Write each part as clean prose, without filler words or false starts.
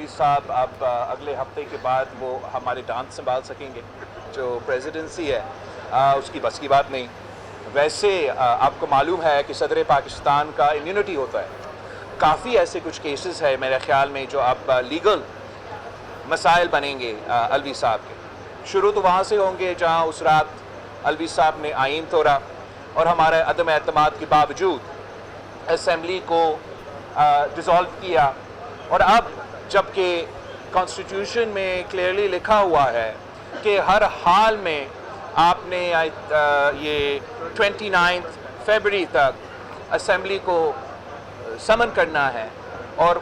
साहब अब अगले हफ्ते के बाद वो हमारे डांस संभाल सकेंगे। जो प्रेसिडेंसी है उसकी बस की बात नहीं। वैसे आपको मालूम है कि सदर पाकिस्तान का इम्यूनिटी होता है। काफ़ी ऐसे कुछ केसेस है मेरे ख्याल में जो अब लीगल मसाइल बनेंगे अलवी साहब के। शुरू तो वहाँ से होंगे जहाँ उस रात अलवी साहब ने आइन तोड़ा और हमारे अदम एतमाद के बावजूद असम्बली को डिसॉल्व किया। और अब जबकि कॉन्स्टिट्यूशन में क्लियरली लिखा हुआ है कि हर हाल में आपने ये 29 फरवरी तक असम्बली को समन करना है और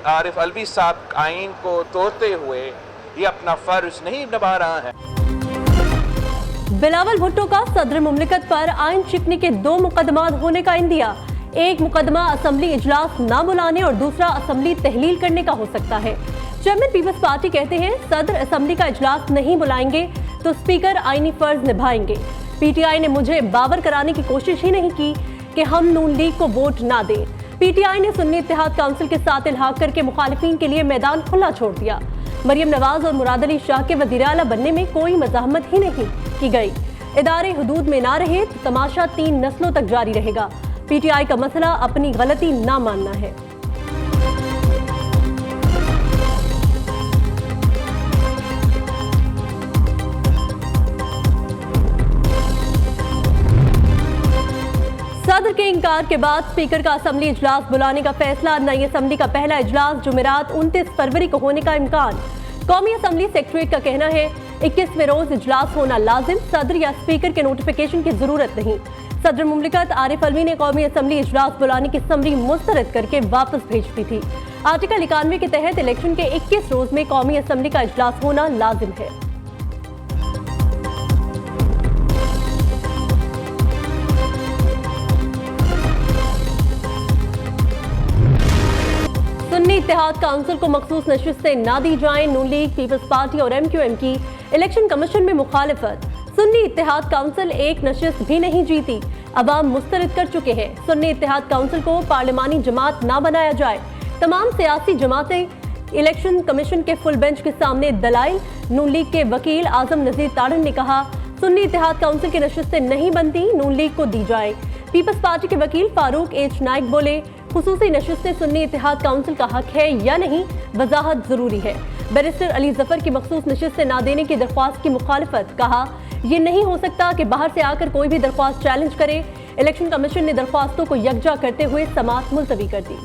आरिफ अलवी साहब आइन को तोड़ते हुए ये अपना फ़र्ज नहीं निभा रहा है। बिलावल भुट्टो का सदर मुमलिकत पर आइन शिकनी के 2 मुकदमात होने का इंदिया। एक मुकदमा असम्बली इजलास ना बुलाने और दूसरा असम्बली तहलील करने का हो सकता है। चेयरमैन पीपल्स पार्टी कहते हैं सदर असम्बली का इजलास नहीं बुलाएंगे तो स्पीकर आईनी फर्ज निभाएंगे। पीटीआई ने मुझे बावर कराने की कोशिश ही नहीं की कि हम नून लीग को वोट ना दें। पीटीआई ने सुन्नी इत्तेहाद काउंसिल के साथ इल्हाक करके मुखालिफिन के लिए मैदान खुला छोड़ दिया। मरियम नवाज और मुराद अली शाह के वज़ीर आला बनने में कोई मज़ाहमत ही नहीं की गई। इदारे हुदूद में ना रहे तो तमाशा 3 नस्लों तक जारी रहेगा। पीटीआई का मसला अपनी गलती ना मानना है। सदर के इनकार के बाद स्पीकर का असम्बली इजलास बुलाने का फैसला। नई असम्बली का पहला इजलास जुमेरात 29 फरवरी को होने का इम्कान। कौमी असम्बली सेक्रेटरीट का कहना है 21वें रोज इजलास होना लाजिम, सदर या स्पीकर के नोटिफिकेशन की जरूरत नहीं। सदर मुमलिकत आरिफ अलवी ने कौमी असम्बली इजलास बुलाने की समरी मुस्तरद करके वापस भेज दी थी। आर्टिकल 91 के तहत इलेक्शन के 21 रोज में कौमी असम्बली का इजलास होना लाजिम है। सुन्नी इत्तेहाद काउंसिल को मखसूस नशिस्तें ना दी जाएं। नून लीग, पीपल्स पार्टी और MQM की इलेक्शन कमीशन में मुखालिफत। सुन्नी इत्तेहाद काउंसिल एक नशिस्त भी नहीं जीती, अवाम मुस्तरद कर चुके हैं। सुन्नी इत्तेहाद काउंसिल को पार्लिमानी जमात ना बनाया जाए। तमाम सियासी जमातें इलेक्शन कमीशन के फुल बेंच के सामने दलाइल। नून लीग के वकील आजम नजीर तारन ने कहा सुन्नी इत्तेहाद काउंसिल की नशिस्तें नहीं बनती, नून लीग को दी जाए। पीपल्स पार्टी के वकील फारूक H नाइक बोले खुसूसी नशिस्तें सुन्नी इत्तेहाद काउंसिल का हक है या नहीं, वजाहत जरूरी है। बैरिस्टर अली जफर की मखसूस नशिस्तें ना देने की दरख्वास्त की मुखालिफत। कहा यह नहीं हो सकता कि बाहर से आकर कोई भी दरख्वास्त चैलेंज करे। इलेक्शन कमीशन ने दरख्वास्तों को यकजा करते हुए समाअत मुलतवी कर दी।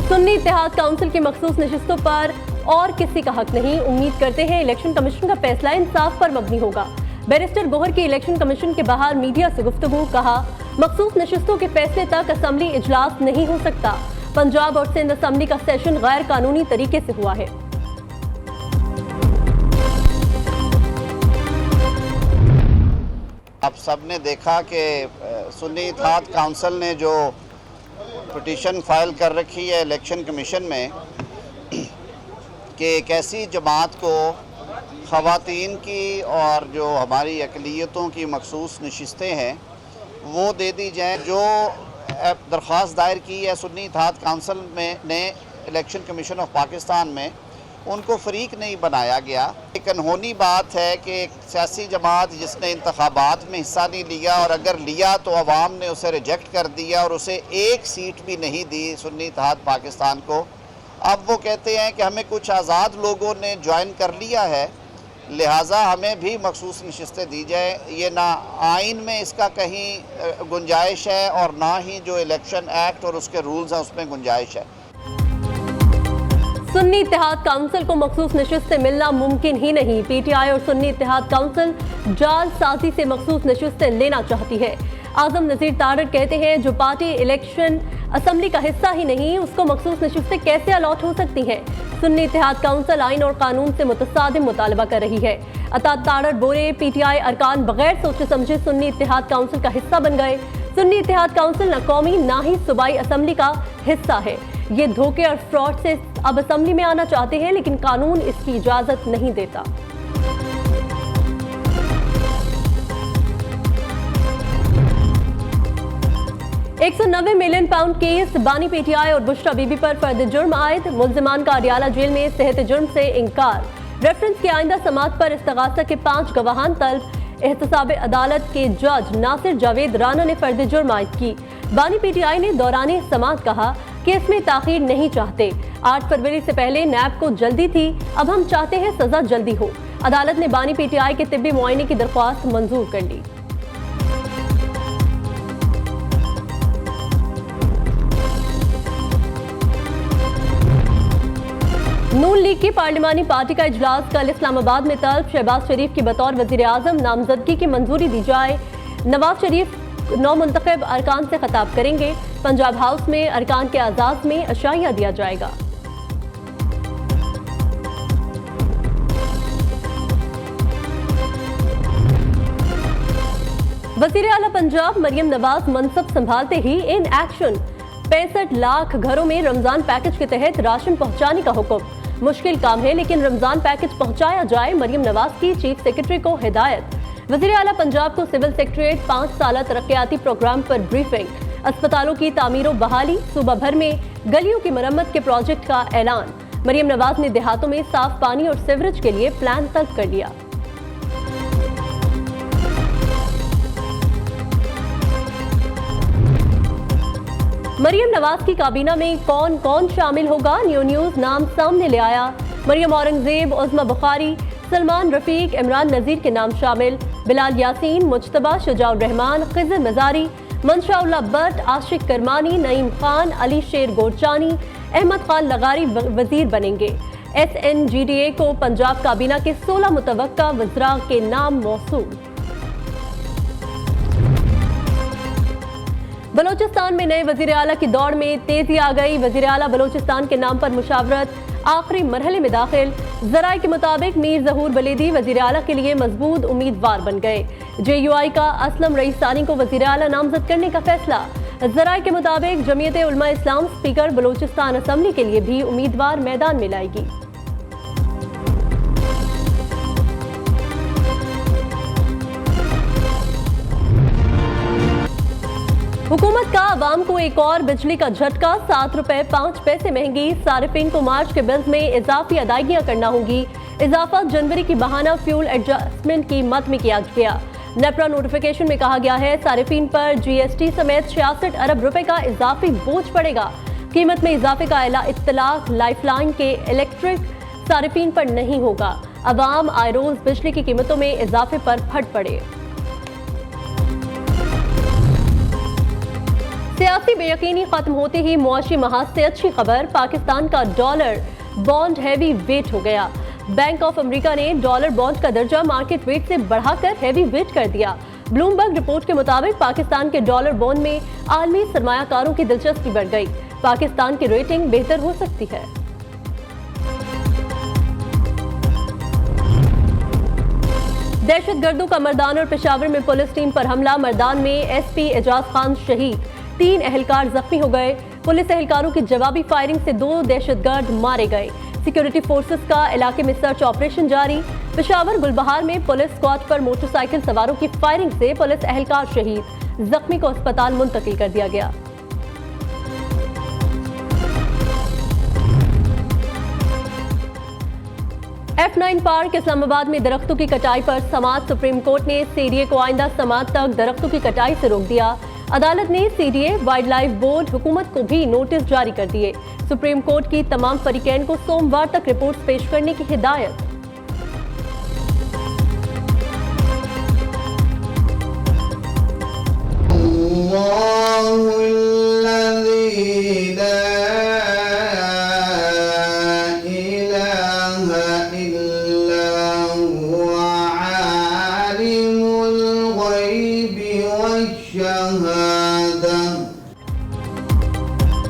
सुन्नी इत्तेहाद काउंसिल की मखसूस नशिस्तों पर और किसी का हक नहीं। उम्मीद करते हैं इलेक्शन कमीशन का फैसला इंसाफ पर मबनी होगा। बैरिस्टर गोहर की इलेक्शन कमीशन के बाहर मीडिया से गुफ्तगू। कहा मखसूस नशिस्तों के फैसले तक असम्बली इजलास नहीं हो सकता। पंजाब और सिंध असम्बली का सेशन गैर कानूनी तरीके से हुआ है। आप सब ने देखा कि सुन्नी इत्तेहाद काउंसिल ने जो पिटीशन फाइल कर रखी है इलेक्शन कमीशन में कि एक ऐसी जमात को ख़वातीन की और जो हमारी अक़लियतों की मखसूस नशिस्तें हैं वो दे दी जाएँ। जो दरख्वास्त दायर की है सुन्नी इत्तेहाद काउंसिल में ने इलेक्शन कमीशन ऑफ पाकिस्तान में, उनको फ़रीक नहीं बनाया गया। एक अनहोनी बात है कि एक सियासी जमात जिसने इंतखाबात में हिस्सा नहीं लिया और अगर लिया तो अवाम ने उसे रिजेक्ट कर दिया और उसे एक सीट भी नहीं दी सुन्नी इत्तेहाद पाकिस्तान को। अब वो कहते हैं कि हमें कुछ आज़ाद लोगों ने ज्वाइन कर लिया है, लिहाजा हमें भी मखसूस नशिस्तें दी जाए। ये ना आइन में इसका कहीं गुंजाइश है और ना ही जो इलेक्शन एक्ट और उसके रूल्स हैं उसमें गुंजाइश है। सुन्नी इत्तेहाद काउंसिल को मखसूस नशिस्तें मिलना मुमकिन ही नहीं। पीटीआई और सुन्नी इत्तेहाद काउंसिल जाल साजी से मखसूस नशिस्तें लेना चाहती है। आजम नजीर तारड़ कहते हैं जो पार्टी इलेक्शन असम्बली का हिस्सा ही नहीं उसको मखसूस नशिस्तें कैसे अलॉट हो सकती हैं। सुन्नी इत्तेहाद काउंसिल आइन और कानून से मुतसादिम मुतालबा कर रही है। अता तारड़ बोले पीटीआई अरकान बगैर सोचे समझे सुन्नी इत्तेहाद काउंसिल का हिस्सा बन गए। सुन्नी इत्तेहाद काउंसिल न कौमी ना ही सूबाई असम्बली का हिस्सा है। ये धोखे और फ्रॉड से अब असेंबली में आना चाहते हैं, लेकिन कानून इसकी इजाजत नहीं देता। £190 मिलियन केस बानी पीटीआई और बुशरा बीबी पर फर्द जुर्म आयद। मुल्जिमान का अडियाला जेल में सेहत जुर्म से इंकार। रेफरेंस के आइंदा समात पर इस्तगासा के 5 गवाहान तलब। एहतसाब अदालत के जज नासिर जावेद राना ने फर्द जुर्म आयद की। बानी पीटीआई ने दौरान समात कहा कि इसमें ताखीर नहीं चाहते। 8 फरवरी से पहले नैब को जल्दी थी, अब हम चाहते हैं सजा जल्दी हो। अदालत ने बानी पीटीआई के तिब्बी मुआयने की दरख्वास्त मंजूर कर ली। नून लीग की पार्लिमानी पार्टी का इजलास कल इस्लामाबाद में तलब। शहबाज शरीफ की बतौर वजीर आजम नामजदगी की मंजूरी दी जाए। नवाज शरीफ 9 मुंतखब अरकान से खिताब करेंगे। पंजाब हाउस में अरकान के आजाद में अशाइया दिया जाएगा। वजीर आला पंजाब मरियम नवाज मनसब संभालते ही इन एक्शन। 65 लाख घरों में रमजान पैकेज के तहत राशन पहुंचाने का हुक्म। मुश्किल काम है, लेकिन रमजान पैकेज पहुंचाया जाए, मरियम नवाज की चीफ सेक्रेटरी को हिदायत। वजीर आला पंजाब को सिविल सेक्रेटरीट 5 साला तरक्याती प्रोग्राम पर ब्रीफिंग। अस्पतालों की तामीर व बहाली, सूबा भर में गलियों की मरम्मत के प्रोजेक्ट का ऐलान। मरियम नवाज ने देहातों में साफ पानी और सीवरेज के लिए प्लान तलब कर लिया। मरियम नवाज की काबीना में कौन कौन शामिल होगा, न्यू न्यूज नाम सामने ले आया। मरियम औरंगजेब, उज़मा बुखारी, सलमान रफीक, इमरान नजीर के नाम शामिल। बिलाल यासीन, मुज्तबा, शुजाउर रहमान, खिज़र मजारी, मंशाउल्लाह भट्ट, आशिक करमानी, नईम खान, अली शेर गोरचानी, अहमद खान लगारी वजीर बनेंगे। SNGDA को पंजाब काबीना के 16 मुतवक्का वज़रा के नाम मौसूल। बलोचिस्तान में नए वजीर आला की दौड़ में तेजी आ गई। वजीर आला बलोचिस्तान के नाम पर मुशावरत आखिरी मरहले में दाखिल। जराए के मुताबिक मीर ज़हूर बलेदी वजीर आला के लिए मजबूत उम्मीदवार बन गए। JUI का असलम रईसानी को वजीर आला नामजद करने का फैसला। जराए के मुताबिक जमीयत उलमा इस्लाम स्पीकर बलोचिस्तान असम्बली के लिए भी उम्मीदवार मैदान में लाएगी। हुकूमत का आवाम को एक और बिजली का झटका। 7 रुपए 5 पैसे महंगी। सारिफिन को मार्च के बिल्स में इजाफी अदायगियां करना होगी। इजाफा जनवरी की बहाना फ्यूल एडजस्टमेंट की मद में किया गया। नेपरा नोटिफिकेशन में कहा गया है सारिफिन पर GST समेत 66 अरब रुपए का इजाफी बोझ पड़ेगा। कीमत में इजाफे का इत्तलाक लाइफलाइन के इलेक्ट्रिक सारिफिन पर नहीं होगा। अवाम आए रोज बिजली की कीमतों में इजाफे पर फट पड़े। सियासी बेयकीनी खत्म होते ही मुआशी महाज से अच्छी खबर। पाकिस्तान का डॉलर बॉन्ड हैवी वेट हो गया। बैंक ऑफ अमेरिका ने डॉलर बॉन्ड का दर्जा मार्केट वेट से बढ़ाकर हैवी वेट कर दिया। ब्लूमबर्ग रिपोर्ट के मुताबिक पाकिस्तान के डॉलर बॉन्ड में आलमी सरमायाकारों की दिलचस्पी बढ़ गई। पाकिस्तान की रेटिंग बेहतर हो सकती है। दहशतगर्दों का मर्दान और पेशावर में पुलिस टीम पर हमला। मर्दान में SP एजाज खान शहीद, 3 एहलकार जख्मी हो गए। पुलिस एहलकारों की जवाबी फायरिंग से 2 दहशतगर्द मारे गए। सिक्योरिटी फोर्सेस का इलाके में सर्च ऑपरेशन जारी। पेशावर गुलबहार में पुलिस स्क्वाड पर मोटरसाइकिल सवारों की फायरिंग से पुलिस एहलकार शहीद, जख्मी को अस्पताल मुंतकिल कर दिया गया। F9 पार्क इस्लामाबाद में दरख्तों की कटाई पर समाअत। सुप्रीम कोर्ट ने CDA को आइंदा समाअत तक दरख्तों की कटाई से रोक दिया। अदालत ने CDA, वाइल्ड लाइफ बोर्ड, हुकूमत को भी नोटिस जारी कर दिए। सुप्रीम कोर्ट की तमाम फरीकैन को सोमवार तक रिपोर्ट पेश करने की हिदायत।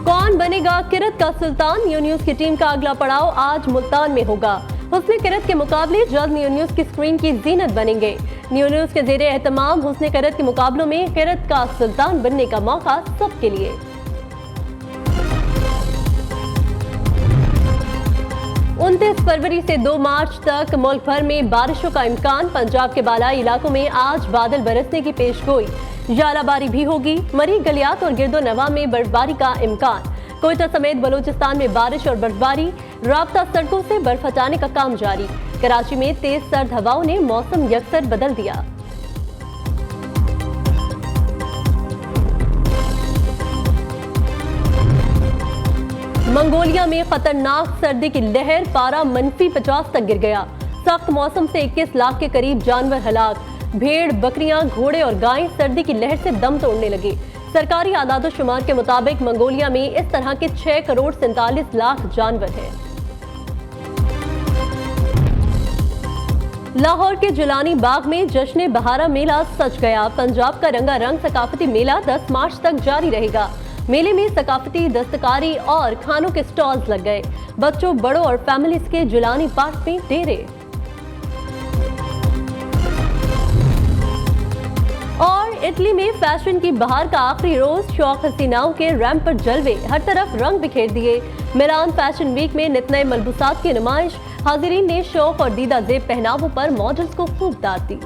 कौन बनेगा किरत का सुल्तान? न्यू न्यूज की टीम का अगला पड़ाव आज मुल्तान में होगा। हुस्न किरत के मुकाबले जल्द न्यू न्यूज की स्क्रीन की जीनत बनेंगे। न्यू न्यूज के ज़ेरे एहतमाम हुस्न किरत के मुकाबलों में किरत का सुल्तान बनने का मौका सबके लिए। 29 फरवरी से 2 मार्च तक मुल्क भर में बारिशों का इम्कान। पंजाब के बालाई इलाकों में आज बादल बरसने की पेशगोई। जालाबारी भी होगी। मरी गलियात और गिरदो नवा में बर्फबारी का इम्कान। कोयटा समेत बलूचिस्तान में बारिश और बर्फबारी। राब्ता सड़कों से बर्फ हटाने का काम जारी। कराची में तेज सर्द हवाओं ने मौसम यकसर बदल दिया। मंगोलिया में खतरनाक सर्दी की लहर, पारा -50 तक गिर गया। सख्त मौसम से 21 लाख के करीब जानवर हलाक। भेड़, बकरियां, घोड़े और गायें सर्दी की लहर से दम तोड़ने लगे। सरकारी आदादोशुमार के मुताबिक मंगोलिया में इस तरह के 6 करोड़ 47 लाख जानवर हैं। लाहौर के जिलानी बाग में जश्न बहारा मेला सज गया। पंजाब का रंगारंग सकाफती मेला 10 मार्च तक जारी रहेगा। मेले में सकाफती दस्तकारी और खानों के स्टॉल्स लग गए। बच्चों, बड़ों और फैमिलीज के जिलानी पार्क में डेरे। और इटली में फैशन की बहार का आखिरी रोज, शौक हसीनाओं के रैंप पर जलवे, हर तरफ रंग बिखेर दिए। मिलान फैशन वीक में नित नए मलबूसात की नुमाइश। हाजिरीन ने शौक और दीदा जेब पहनावों पर मॉडल्स को खूब दाद दी।